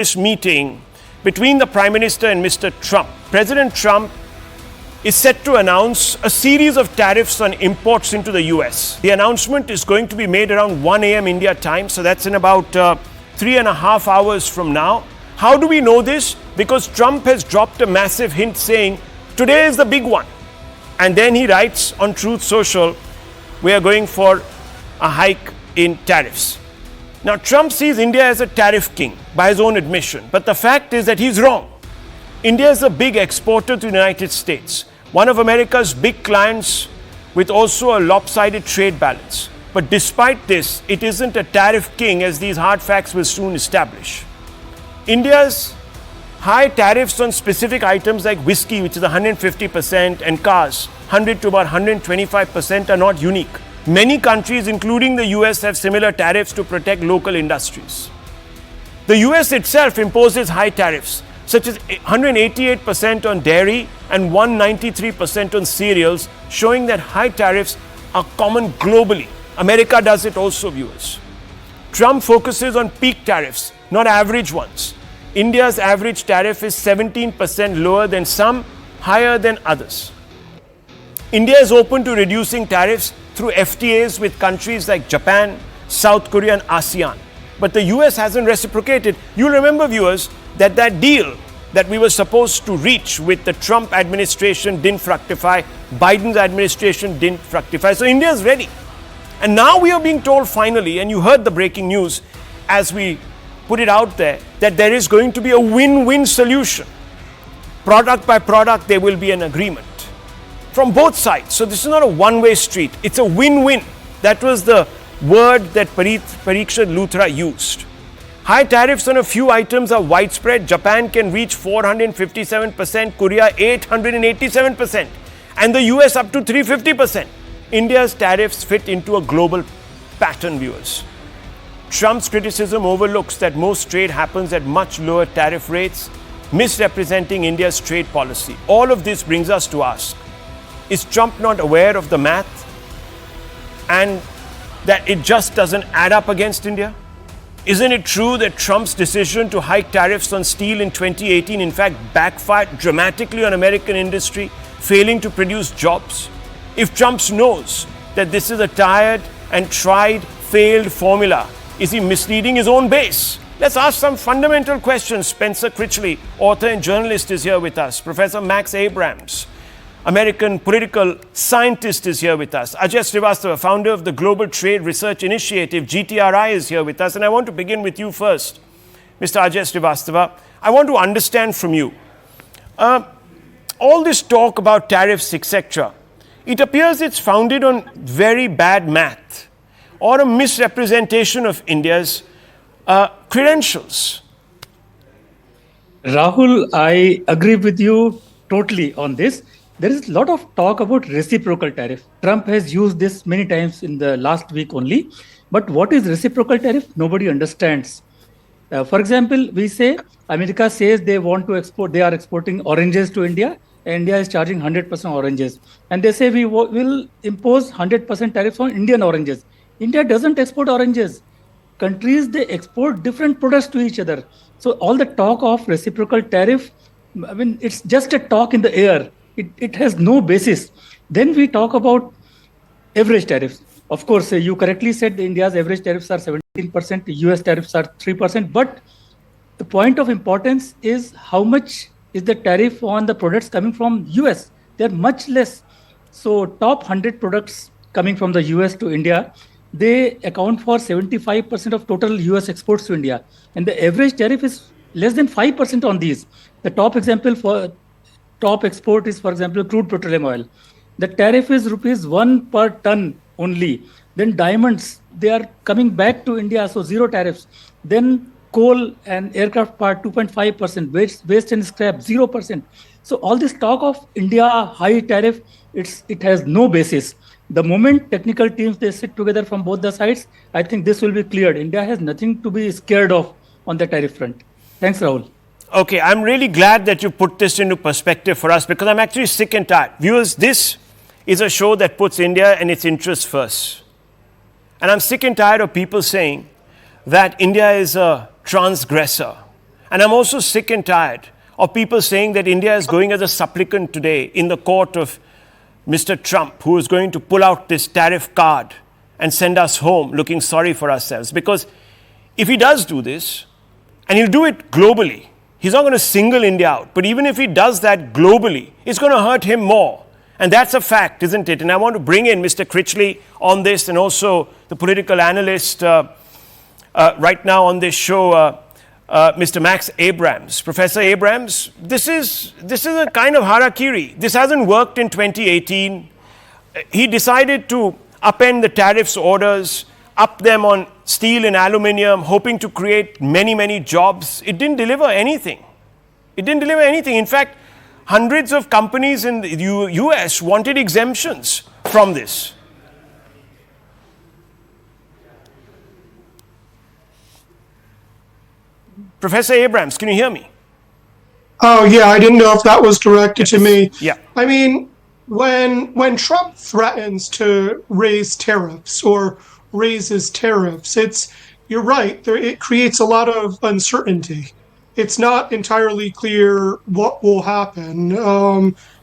this meeting between the Prime Minister and Mr. Trump. President Trump is set to announce a series of tariffs on imports into the US. The announcement is going to be made around 1 a.m. India time, so that's in about 3.5 hours from now. How do we know this? Because Trump has dropped a massive hint saying, today is the big one. And then he writes on Truth Social, we are going for a hike in tariffs. Now, Trump sees India as a tariff king by his own admission, but the fact is that he's wrong. India is a big exporter to the United States, one of America's big clients with also a lopsided trade balance. But despite this, it isn't a tariff king, as these hard facts will soon establish. India's high tariffs on specific items like whiskey, which is 150%, and cars, 100 to about 125%, are not unique. Many countries, including the US, have similar tariffs to protect local industries. The US itself imposes high tariffs, such as 188% on dairy and 193% on cereals, showing that high tariffs are common globally. America does it also, viewers. Trump focuses on peak tariffs, not average ones. India's average tariff is 17% lower than some, higher than others. India is open to reducing tariffs through FTAs with countries like Japan, South Korea and ASEAN. But the US hasn't reciprocated. You remember, viewers, that deal that we were supposed to reach with the Trump administration didn't fructify, Biden's administration didn't fructify. So India is ready. And now we are being told finally, and you heard the breaking news as we put it out there, that there is going to be a win-win solution. Product by product, there will be an agreement from both sides. So this is not a one-way street. It's a win-win. That was the word that Parikshit Luthra used. High tariffs on a few items are widespread. Japan can reach 457%, Korea 887%, and the US up to 350%. India's tariffs fit into a global pattern, viewers. Trump's criticism overlooks that most trade happens at much lower tariff rates, misrepresenting India's trade policy. All of this brings us to ask, is Trump not aware of the math and that it just doesn't add up against India? Isn't it true that Trump's decision to hike tariffs on steel in 2018 in fact backfired dramatically on American industry, failing to produce jobs? If Trump knows that this is a tired and tried, failed formula, is he misleading his own base? Let's ask some fundamental questions. Spencer Critchley, author and journalist, is here with us. Professor Max Abrams, American political scientist, is here with us. Ajay Srivastava, founder of the Global Trade Research Initiative, GTRI, is here with us. And I want to begin with you first, Mr. Ajay Srivastava. I want to understand from you, all this talk about tariffs, etc., it appears it's founded on very bad math or a misrepresentation of India's credentials. Rahul, I agree with you totally on this. There is a lot of talk about reciprocal tariff. Trump has used this many times in the last week only. But what is reciprocal tariff? Nobody understands. For example, we say America says they want to export, they are exporting oranges to India. India is charging 100% oranges. And they say we will impose 100% tariffs on Indian oranges. India doesn't export oranges. Countries, they export different products to each other. So all the talk of reciprocal tariff, I mean, it's just a talk in the air. It has no basis. Then we talk about average tariffs. Of course, you correctly said India's average tariffs are 17%, US tariffs are 3%. But the point of importance is how much is the tariff on the products coming from US. They're much less. So top 100 products coming from the US to India, they account for 75% of total US exports to India. And the average tariff is less than 5% on these. The top example for top export is, for example, crude petroleum oil. The tariff is rupees 1 per ton only. Then diamonds, they are coming back to India, so zero tariffs. Then coal and aircraft part, 2.5%. Waste and scrap, 0%. So all this talk of India high tariff, it has no basis. The moment technical teams, they sit together from both the sides, I think this will be cleared. India has nothing to be scared of on the tariff front. Thanks, Rahul. Okay, I'm really glad that you put this into perspective for us, because I'm actually sick and tired. Viewers, this is a show that puts India and its interests first. And I'm sick and tired of people saying that India is a transgressor And I'm also sick and tired of people saying that India is going as a supplicant today in the court of Mr. Trump, who is going to pull out this tariff card and send us home looking sorry for ourselves. Because if he does do this, and he'll do it globally, he's not going to single India out, but even if he does that globally, it's going to hurt him more. And that's a fact, isn't it? And I want to bring in Mr. Critchley on this, and also the political analyst right now on this show, Mr. Max Abrams. Professor Abrams, this is a kind of harakiri. This hasn't worked in 2018. He decided to upend the tariffs orders, up them on steel and aluminium, hoping to create many, many jobs. It didn't deliver anything. It didn't deliver anything. In fact, hundreds of companies in the US wanted exemptions from this. Professor Abrams, can you hear me? Oh, yeah, I didn't know if that was directed to me. Yeah. I mean, when Trump threatens to raise tariffs or raises tariffs, you're right, it creates a lot of uncertainty. It's not entirely clear what will happen.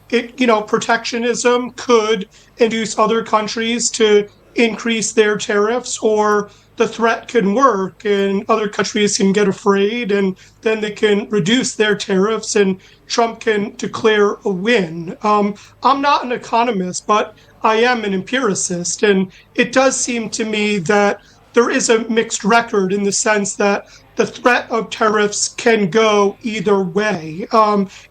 Protectionism could induce other countries to increase their tariffs, or the threat can work and other countries can get afraid and then they can reduce their tariffs and Trump can declare a win. I'm not an economist, but I am an empiricist, and it does seem to me that there is a mixed record in the sense that the threat of tariffs can go either way.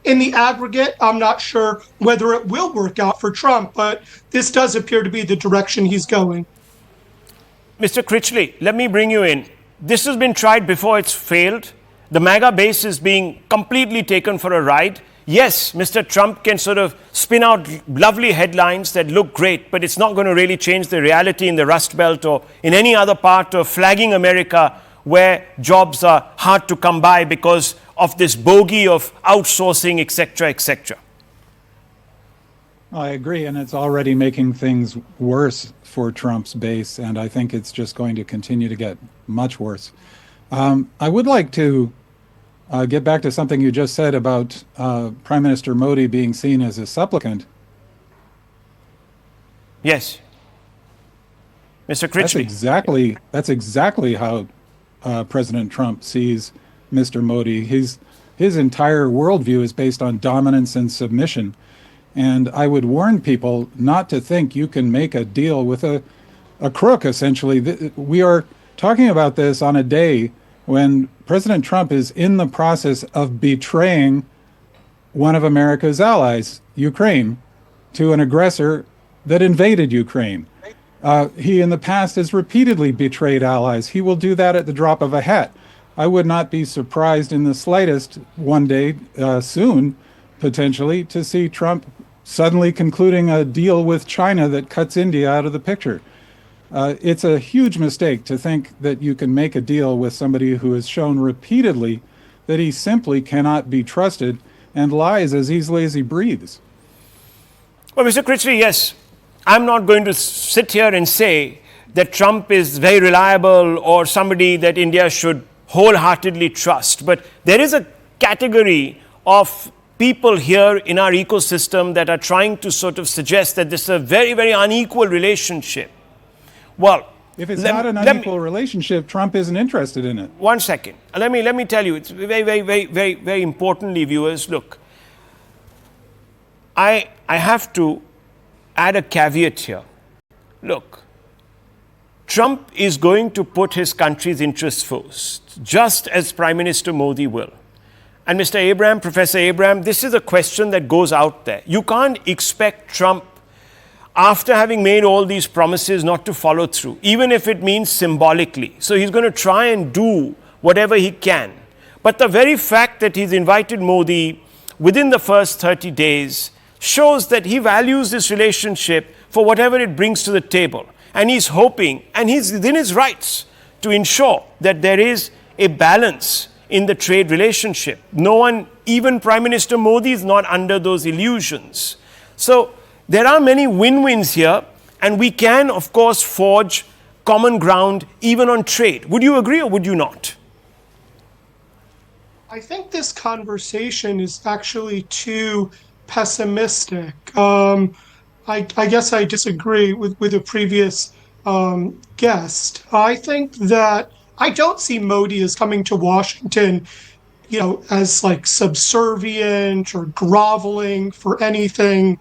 In the aggregate, I'm not sure whether it will work out for Trump, but this does appear to be the direction he's going. Mr. Critchley, let me bring you in. This has been tried before, it's failed. The MAGA base is being completely taken for a ride. Yes, Mr. Trump can sort of spin out lovely headlines that look great, but it's not going to really change the reality in the Rust Belt or in any other part of flagging America where jobs are hard to come by because of this bogey of outsourcing, etc., etc. I agree, and it's already making things worse for Trump's base, and I think it's just going to continue to get much worse. I would like to get back to something you just said about Prime Minister Modi being seen as a supplicant. Yes. Mr. Critchley. That's exactly how President Trump sees Mr. Modi. His entire worldview is based on dominance and submission. And I would warn people not to think you can make a deal with a crook, essentially. We are talking about this on a day when President Trump is in the process of betraying one of America's allies, Ukraine, to an aggressor that invaded Ukraine. He in the past has repeatedly betrayed allies. He will do that at the drop of a hat. I would not be surprised in the slightest one day soon, potentially, to see Trump suddenly concluding a deal with China that cuts India out of the picture. It's a huge mistake to think that you can make a deal with somebody who has shown repeatedly that he simply cannot be trusted and lies as easily as he breathes. Well, Mr. Critchley, yes, I'm not going to sit here and say that Trump is very reliable or somebody that India should wholeheartedly trust. But there is a category of people here in our ecosystem that are trying to sort of suggest that this is a very, very unequal relationship. Well, if it's not an unequal relationship, Trump isn't interested in it. One second. Let me tell you, it's very, very, very, very, very importantly, viewers, look, I have to add a caveat here. Look, Trump is going to put his country's interests first, just as Prime Minister Modi will. And Mr. Abraham, Professor Abraham, this is a question that goes out there. You can't expect Trump, after having made all these promises, not to follow through, even if it means symbolically. So he's going to try and do whatever he can. But the very fact that he's invited Modi within the first 30 days shows that he values this relationship for whatever it brings to the table. And he's hoping, and he's within his rights, to ensure that there is a balance in the trade relationship. No one, even Prime Minister Modi, is not under those illusions. So there are many win-wins here, and we can, of course, forge common ground even on trade. Would you agree or would you not? I think this conversation is actually too pessimistic. I guess I disagree with a previous guest. I think that I don't see Modi as coming to Washington, as like subservient or groveling for anything.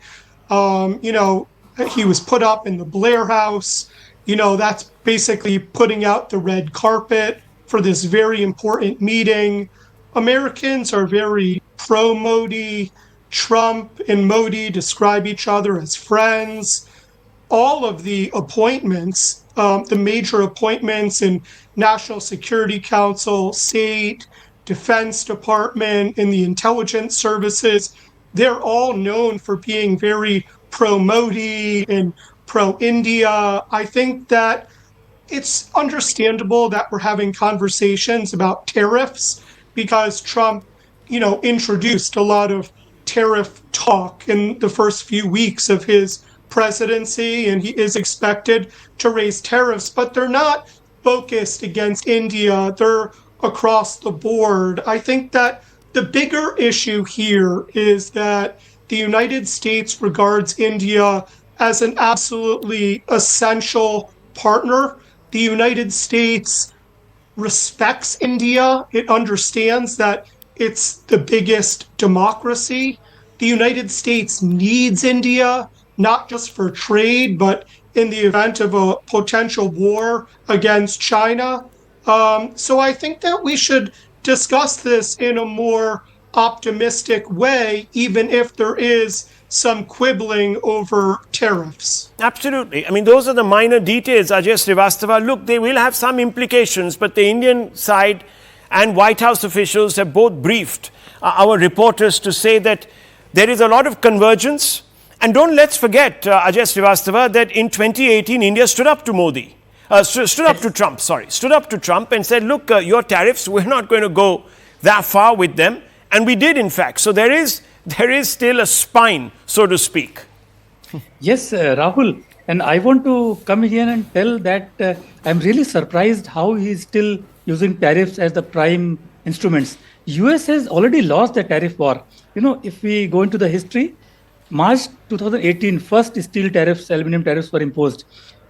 Um, you know, he was put up in the Blair House. That's basically putting out the red carpet for this very important meeting. Americans are very pro Modi. Trump and Modi describe each other as friends. All of the appointments, the major appointments in National Security Council, State, Defense Department, and the intelligence services, they're all known for being very pro Modi and pro India. I think that it's understandable that we're having conversations about tariffs because Trump, introduced a lot of tariff talk in the first few weeks of his presidency, and he is expected to raise tariffs, but they're not focused against India. They're across the board. I think that the bigger issue here is that the United States regards India as an absolutely essential partner. The United States respects India. It understands that it's the biggest democracy. The United States needs India, not just for trade, but in the event of a potential war against China. So I think that we should discuss this in a more optimistic way, even if there is some quibbling over tariffs. Absolutely. I mean, those are the minor details, Ajay Srivastava. Look, they will have some implications, but the Indian side and White House officials have both briefed our reporters to say that there is a lot of convergence. And let's forget, Ajay Srivastava, that in 2018, India stood up to Modi. Stood up to Trump and said, look, your tariffs, we're not going to go that far with them. And we did, in fact. So there is still a spine, so to speak. Yes, Rahul. And I want to come here and tell that I'm really surprised how he's still using tariffs as the prime instruments. US has already lost the tariff war. If we go into the history, March 2018, first steel tariffs, aluminum tariffs were imposed.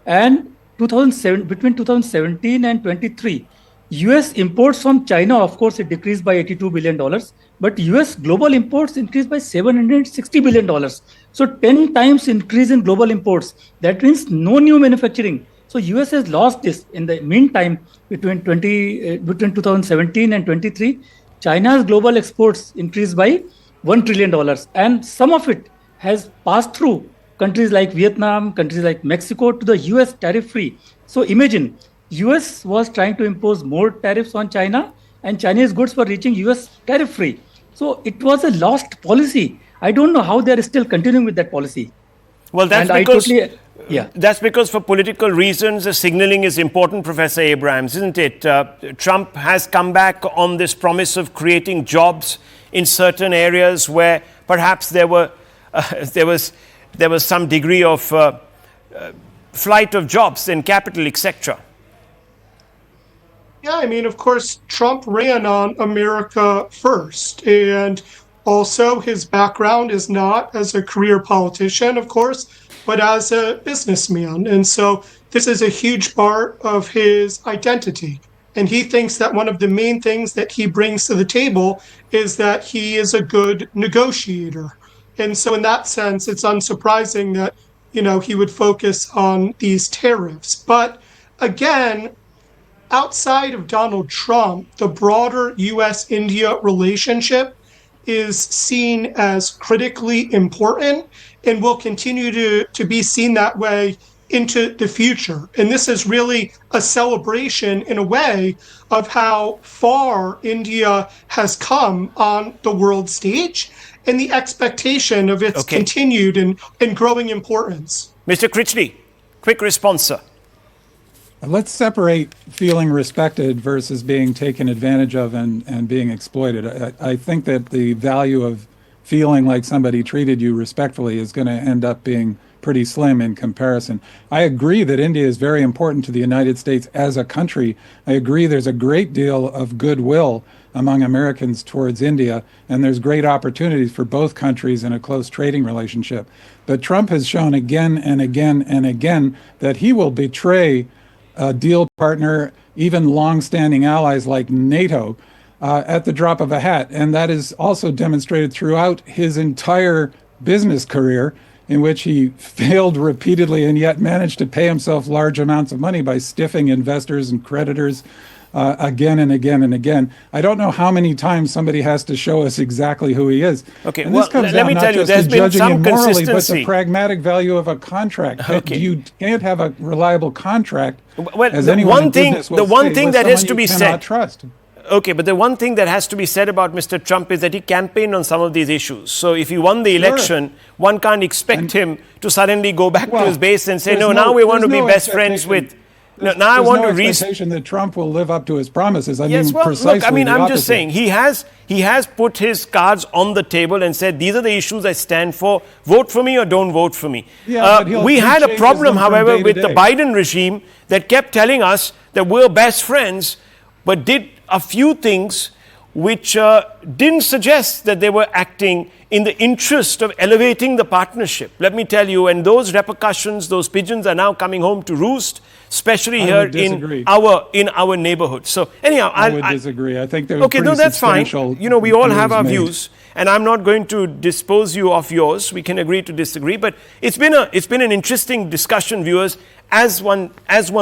And between 2017 and 23, US imports from China, of course, it decreased by $82 billion, but US global imports increased by $760 billion. So 10 times increase in global imports. That means no new manufacturing. So US has lost this. In the meantime, between 2017 and 23, China's global exports increased by $1 trillion. And some of it has passed through countries like Vietnam, countries like Mexico to the US tariff-free. So imagine, US was trying to impose more tariffs on China and Chinese goods were reaching US tariff-free. So it was a lost policy. I don't know how they're still continuing with that policy. Well, that's because for political reasons, the signaling is important, Professor Abrams, isn't it? Trump has come back on this promise of creating jobs in certain areas where perhaps there was some degree of flight of jobs and capital, etc. Yeah, I mean, of course, Trump ran on America first. And also, his background is not as a career politician, of course, but as a businessman. And so this is a huge part of his identity. And he thinks that one of the main things that he brings to the table is that he is a good negotiator. And so in that sense, it's unsurprising that, he would focus on these tariffs. But again, outside of Donald Trump, the broader US-India relationship is seen as critically important and will continue to be seen that way into the future. And this is really a celebration, in a way, of how far India has come on the world stage and the expectation of its continued and growing importance. Mr. Critchley, quick response, sir. Let's separate feeling respected versus being taken advantage of and being exploited. I think that the value of feeling like somebody treated you respectfully is going to end up being pretty slim in comparison. I agree that India is very important to the United States as a country. I agree there's a great deal of goodwill among Americans towards India, and there's great opportunities for both countries in a close trading relationship. But Trump has shown again and again and again that he will betray a deal partner, even long-standing allies like NATO, at the drop of a hat. And that is also demonstrated throughout his entire business career, in which he failed repeatedly and yet managed to pay himself large amounts of money by stiffing investors and creditors again and again and again. I don't know how many times somebody has to show us exactly who he is. Okay, and well, this comes let down me not tell you, just there's to been judging some him morally, but consistency. the pragmatic value of a contract. Okay. You can't have a reliable contract, Well, as the anyone one in thing- business will the one say, thing with that has someone to you be cannot said- trust. Okay, but the one thing that has to be said about Mr. Trump is that he campaigned on some of these issues. So if he won the election, one can't expect him to suddenly go back to his base and say, no, now we want to be best friends with... No, now I want to There's no expectation that Trump will live up to his promises. I Yes, mean, well, precisely look, I mean, the I'm opposite. just saying, he has put his cards on the table and said, these are the issues I stand for. Vote for me or don't vote for me. Yeah, but we he had a changes problem, them from however, day to with the day. Biden regime that kept telling us that we're best friends, but did a few things which didn't suggest that they were acting in the interest of elevating the partnership. Let me tell you, and those repercussions, those pigeons are now coming home to roost, especially I here would disagree. in our neighborhood. So anyhow, I would disagree. I think there was okay, no, pretty that's fine. substantial You know, we all have moves our made. views, and I'm not going to dispose you of yours. We can agree to disagree, but it's been an interesting discussion, viewers. As one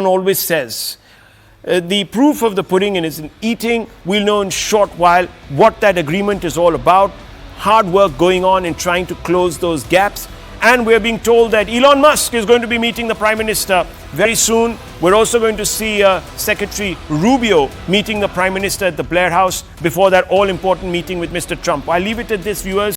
always says, the proof of the pudding is in eating. We'll know in a short while what that agreement is all about. Hard work going on in trying to close those gaps. And we're being told that Elon Musk is going to be meeting the Prime Minister very soon. We're also going to see Secretary Rubio meeting the Prime Minister at the Blair House before that all-important meeting with Mr. Trump. I'll leave it at this, viewers.